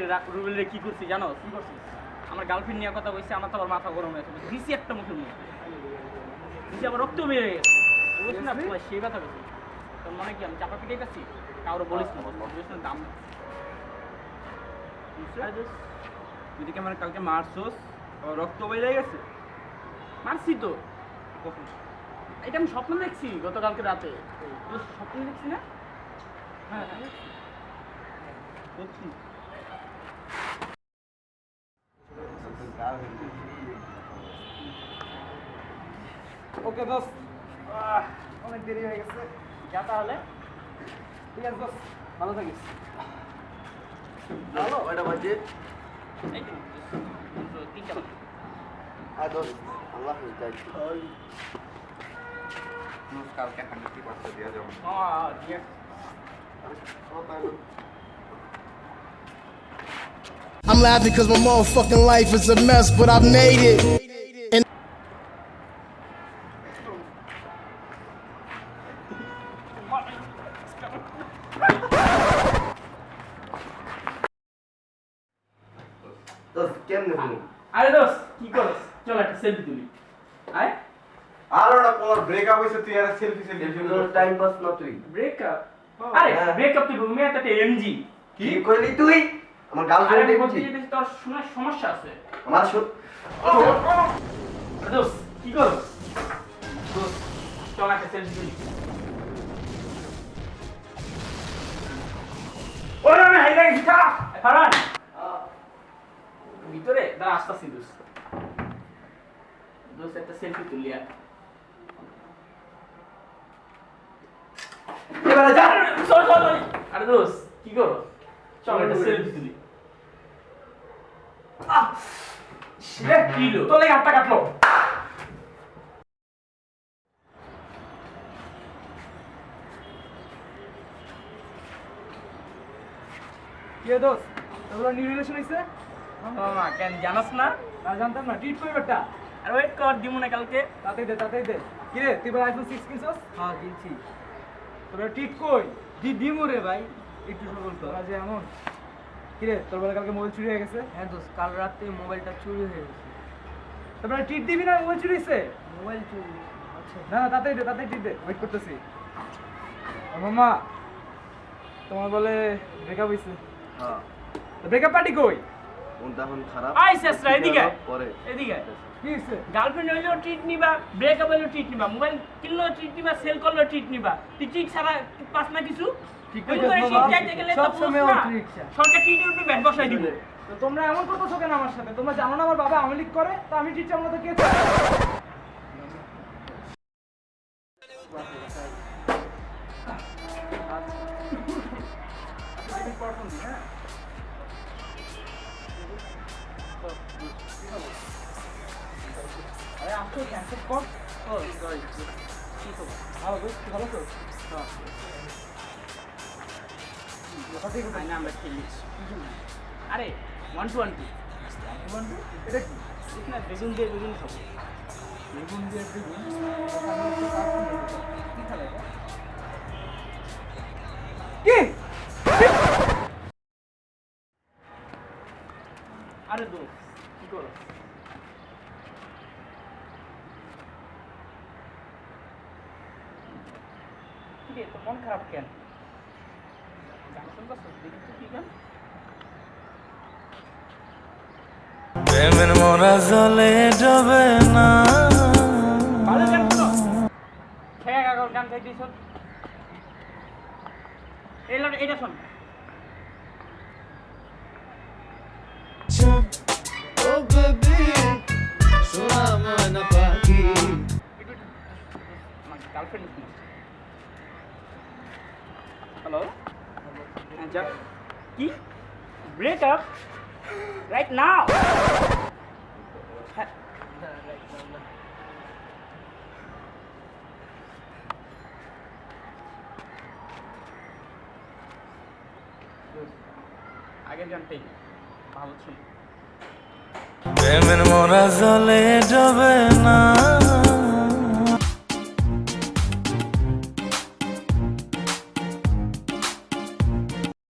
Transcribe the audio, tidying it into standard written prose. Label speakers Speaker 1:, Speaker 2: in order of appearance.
Speaker 1: গতকালকে রুবেল রে কি করছি জানো? কি করছিস? আমার গার্লফ্রেন্ড নিয়ে কথা কইছে, আমার তো আবার মাথা গরম হয়ে গেছে। দিছি একটা মুখের মধ্যে, দিছি আবার রক্ত বেরিয়ে গেছে। বুঝছ না পুরো সেই কথা কইছি। তোর মনে কি আমি চাপা পিটাই কাছি? কাউরে বলিস না, বুঝছ না দাম।
Speaker 2: তুই কি আমার কালকে মারছস? রক্ত বেরিয়ে গেছে?
Speaker 1: মারছি তো।
Speaker 2: কখন?
Speaker 1: এটা আমি স্বপ্ন দেখছি গতকালকে রাতে। তুই স্বপ্ন দেখছি না? হ্যাঁ
Speaker 2: সত্যি?
Speaker 3: ওকে দোস্ত, অনেক দেরি হয়ে গেছে।
Speaker 1: যা তাহলে।
Speaker 3: ঠিক আছে দোস্ত, ভালো থাকিস।
Speaker 4: হ্যালো, কয়টা বাজে?
Speaker 1: এই তো 3টা বাজে।
Speaker 4: হ্যাঁ দোস্ত, আল্লাহ হাফেজ, যাচ্ছি।
Speaker 2: কালকে 100% দিয়ে যাবো।
Speaker 1: ঠিক আছে।
Speaker 5: I'm laughing cause my motherfucking life is a mess, but I've made it. And
Speaker 4: দোস্ত, কেমনে বলুন?
Speaker 1: আরে দোস্ত কি করছ? চল একটা সেলফি তুলি। আয়
Speaker 2: আর ওটা তোমার ব্রেকআপ হইছে, তুই আর সেলফি
Speaker 4: টাইম পাস না তুই?
Speaker 1: ব্রেকআপ। আরে
Speaker 4: হ্যাঁ।
Speaker 1: ব্রেকআপ তুই তুমি একটা এমজি।
Speaker 4: কি করলি তুই? আমার
Speaker 1: আরে
Speaker 4: গার্লফ্রেন্ড
Speaker 1: আমি বলতে
Speaker 4: দেখছিস?
Speaker 1: যেতেছি তোর শোনার সমস্যা আছে।
Speaker 4: আমার
Speaker 1: আরে দোস্ত কি করছ? দোস্ত চল একটা সেলফি তুলি। ওরে আমি হাইলা গেছি খা। ফারান ভিতরে দাঁড়া, আসতেছি দোস্ত। দোস্ত একটা সেলফি তুলি আর।
Speaker 4: এবারে যা।
Speaker 1: সরি। আরে দোস্ত কি করছ? চল একটা সেলফি তুলি। শিলে কিলো তো লাগে হাতটা কাটলো।
Speaker 3: কি রে দোস্ত, তোমরা নিউ রিলেশন হইছে?
Speaker 1: মামা কেন জানাস না?
Speaker 3: আর জানতাম না, ট্রিট করবে একটা।
Speaker 1: আর ওয়েট কর দিমু না কালকে।
Speaker 3: তাতেই দে। কি রে, তুই আইফোন 6 কিনছস?
Speaker 1: হ্যাঁ দিচ্ছি।
Speaker 3: তোরা ট্রিট কই?
Speaker 1: দিমু রে ভাই, একটু সবল কর।
Speaker 3: তোরা যে এমন। কি রে, তোর বলে কালকে মোবাইল চুরি হয়ে গেছে?
Speaker 1: হ্যাঁ দোস্ত, কাল রাতে মোবাইলটা চুরি হয়ে গেছে।
Speaker 3: তোমরা ট্রিট দিবি না, মোবাইল চুরি হইছে?
Speaker 1: মোবাইল চুরি? আচ্ছা।
Speaker 3: না তাতেই ট্রিট দে, ওয়েট করতেছি। মামা, তোমার বলে ব্রেকআপ হইছে?
Speaker 4: হ্যাঁ,
Speaker 3: ব্রেকআপ পার্টি কই?
Speaker 4: মনটা এখন খারাপ।
Speaker 1: আই শেষরা এদিকে আয়।
Speaker 4: পরে।
Speaker 1: এদিকে আয়।
Speaker 3: কি হইছে?
Speaker 1: গার্লফ্রেন্ড হইলেও ট্রিট নিবা, ব্রেকআপ হইলেও ট্রিট নিবা, মোবাইল কিনলেও ট্রিট নিবা, সেল করলেও ট্রিট নিবা। তুই ট্রিট ছাড়া পাস না কিছু?
Speaker 3: ঠিক
Speaker 1: তুমি
Speaker 3: কইছস
Speaker 1: তো এই
Speaker 3: মামা,
Speaker 1: ট্রিট চাইতে গেলে তো
Speaker 3: সব সময়
Speaker 1: বুঝ
Speaker 3: ওর
Speaker 1: না।
Speaker 3: ট্রিট চাই।
Speaker 1: সরকার ট্রিটের উপরে ব্যাট বসাই দিবে।
Speaker 3: তো তোমরা এমন করতেছো কেন আমার সাথে? তোমরা জানো না আমার বাবা আওয়ামী লীগ করে, তো আমি ট্রিট চাবো না তো কে চায়? আরে আসো, ক্যান্সেল কর।
Speaker 1: ও সরি। কি খবর?
Speaker 3: ভালো দোস্ত, তুই ভালো তো?
Speaker 1: হ্যাঁ।
Speaker 3: কোথা থেকে
Speaker 1: আয় না আমরা খেলি। আরে 1-2-1-2।
Speaker 3: এটা কি?
Speaker 1: ঠিক না, বেগুন দিয়ে বেগুন খাবো।
Speaker 3: বেগুন দিয়ে বেগুন? কি খেলা এটা? কি?
Speaker 1: আরে দোস্ত কি করো? কি রে, তোর মন খারাপ কেন? গান শুনতেছিস? দেখি তো কি গান?
Speaker 5: প্রেমের মোরা জলে যাবে না।
Speaker 1: ভালো গান শোনো। খেয়ে গাগর গান গাই দিছ। এটা শোন।
Speaker 5: ও বেবি সোনা ময়না পাখি।
Speaker 1: আমার গার্লফ্রেন্ড হ্যালো কি ব্রেকআপ রাইট নাও? আগের গানটাই ভালো ছিল।
Speaker 5: প্রেমের মোরা জলে যাবে